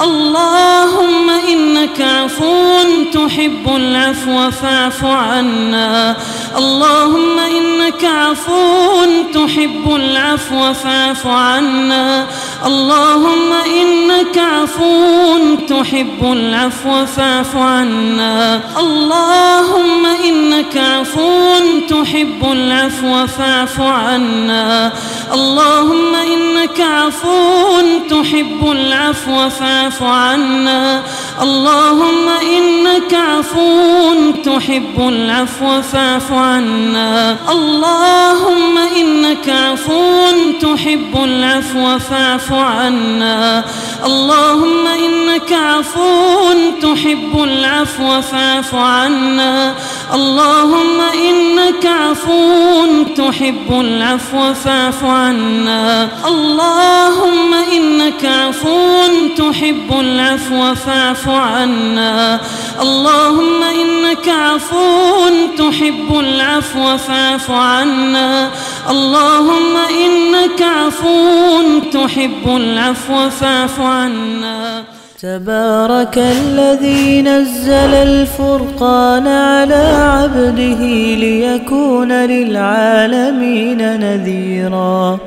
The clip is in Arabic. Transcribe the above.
اللهم إنك عفو تحب العفو فاعف عنا. اللهم إنك عفو تحب العفو فاعف عنا. اللهم إنك عفو تحب العفو فاعف عنا. اللهم إنك عفو تحب العفو فاعف عنا. اللهم إنك عفو تحب العفو فاعف عنا. اللهم إنك عفو تحب العفو فاعف عنا. اللهم إنك عفو تحب العفو فاعف عنا. اللهم إنك عفو تحب العفو فاعف عنا. اللهم إنك عفو تحب العفو فاعف عنا. اللهم إنك عفو تحب العفو فاعف عنا. اللهم إنك عفو تحب العفو فاعف عنا. اللهم إنك عفو تحب العفو فاعف عنا. تبارك الذي نزل الفرقان على عبده ليكون للعالمين نذيرا.